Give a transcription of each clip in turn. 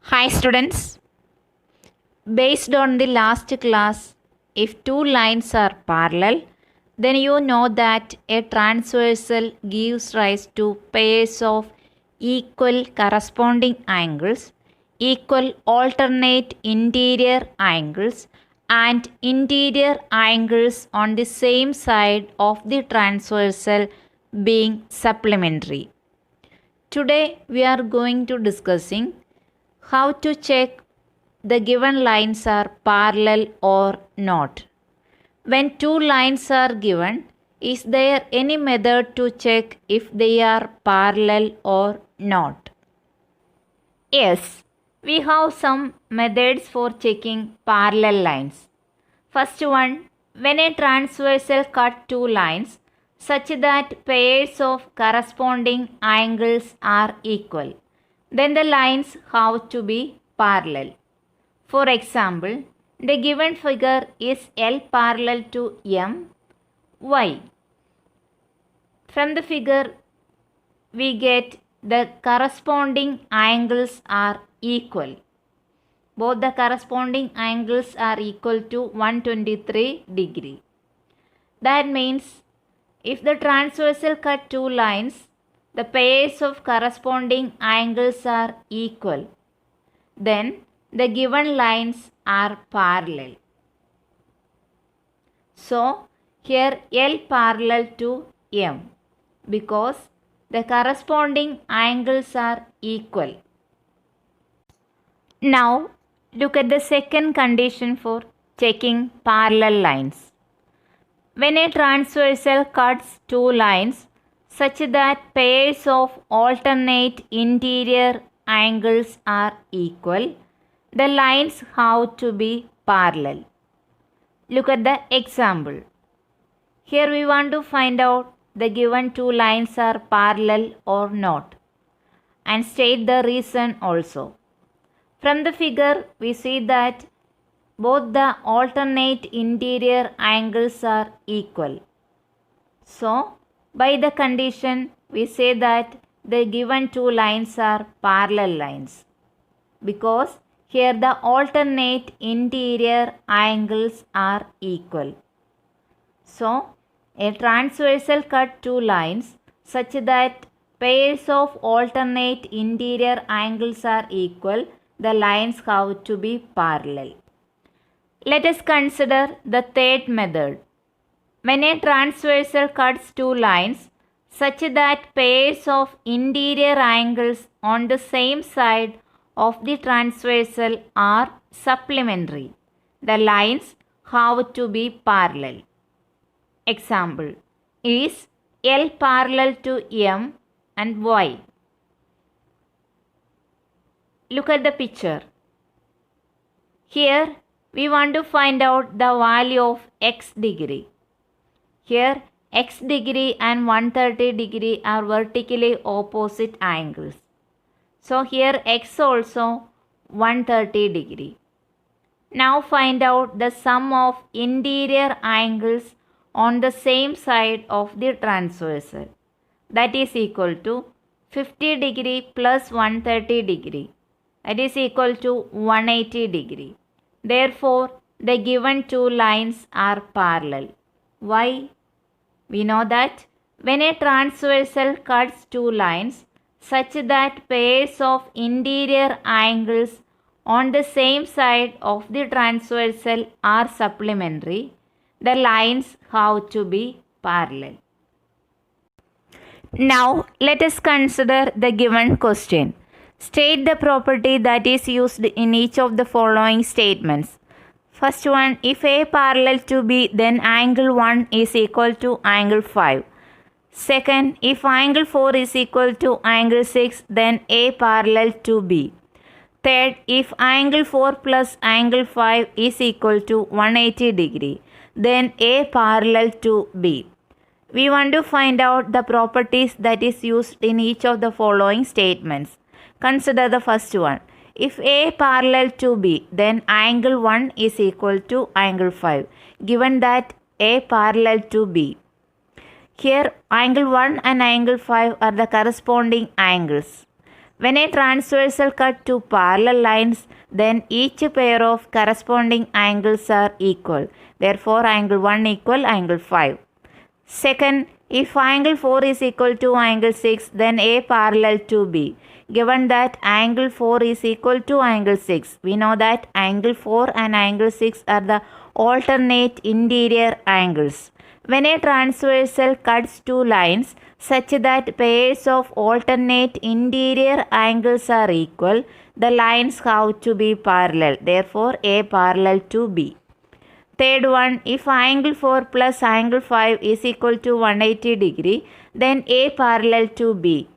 Hi students, based on the last class, if two lines are parallel, then you know that a transversal gives rise to pairs of equal corresponding angles, equal alternate interior angles, and interior angles on the same side of the transversal being supplementary. Today we are going to discussing how to check the given lines are parallel or not. When two lines are given, is there any method to check if they are parallel or not? Yes, we have some methods for checking parallel lines. First one, when a transversal cut two lines such that pairs of corresponding angles are equal, then the lines have to be parallel. For example, the given figure is L parallel to M, Y. From the figure, we get the corresponding angles are equal. Both the corresponding angles are equal to 123 degree. That means if the transversal cut two lines, the pairs of corresponding angles are equal, then the given lines are parallel. So, here L parallel to M because the corresponding angles are equal. Now, look at the second condition for checking parallel lines. When a transversal cuts two lines such that pairs of alternate interior angles are equal, the lines have to be parallel. Look at the example. Here we want to find out the given two lines are parallel or not and state the reason also. From the figure we see that both the alternate interior angles are equal. So, by the condition we say that the given two lines are parallel lines because here the alternate interior angles are equal. So, a transversal cut two lines such that pairs of alternate interior angles are equal, the lines have to be parallel. Let us consider the third method. When a transversal cuts two lines such that pairs of interior angles on the same side of the transversal are supplementary, the lines have to be parallel. Example is L parallel to M and Y. Look at the picture. Here we want to find out the value of x degree. Here x degree and 130 degree are vertically opposite angles. So here x also 130 degree. Now find out the sum of interior angles on the same side of the transversal. That is equal to 50 degree plus 130 degree. That is equal to 180 degree. Therefore, the given two lines are parallel. Why? We know that when a transversal cuts two lines such that pairs of interior angles on the same side of the transversal are supplementary, the lines have to be parallel. Now, let us consider the given question. State the property that is used in each of the following statements. First one, if A parallel to B, then angle 1 is equal to angle 5. Second, if angle 4 is equal to angle 6, then A parallel to B. Third, if angle 4 plus angle 5 is equal to 180 degree, then A parallel to B. We want to find out the properties that is used in each of the following statements. Consider the first one. If A parallel to B, then angle 1 is equal to angle 5, given that A parallel to B. Here angle 1 and angle 5 are the corresponding angles. When a transversal cut two parallel lines, then each pair of corresponding angles are equal. Therefore, angle 1 equal angle 5. Second, if angle 4 is equal to angle 6, then A parallel to B. Given that angle 4 is equal to angle 6, we know that angle 4 and angle 6 are the alternate interior angles. When a transversal cuts two lines such that pairs of alternate interior angles are equal, the lines have to be parallel. Therefore, A parallel to B. Third one, if angle 4 plus angle 5 is equal to 180 degree, then A parallel to B.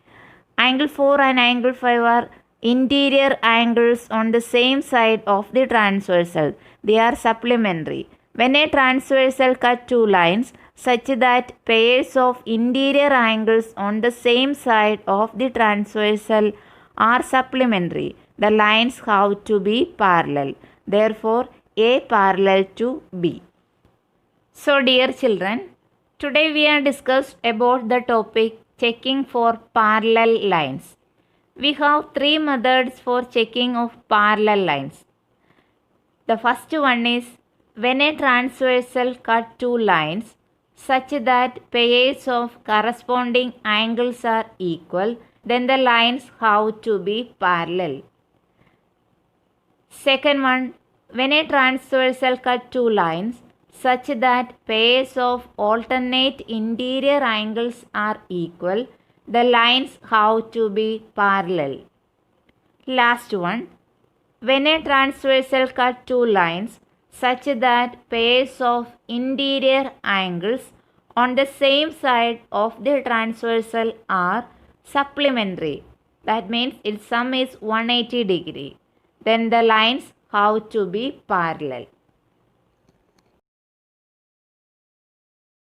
Angle 4 and angle 5 are interior angles on the same side of the transversal. They are supplementary. When a transversal cut two lines such that pairs of interior angles on the same side of the transversal are supplementary, the lines have to be parallel. Therefore, A parallel to B. So dear children, today we have discussed about the topic checking for parallel lines. We have three methods for checking of parallel lines. The first one is when a transversal cut two lines such that pairs of corresponding angles are equal, then the lines have to be parallel. Second one, when a transversal cut two lines such that pairs of alternate interior angles are equal, the lines have to be parallel. Last one, when a transversal cut two lines such that pairs of interior angles on the same side of the transversal are supplementary, that means its sum is 180 degree, then the lines have to be parallel.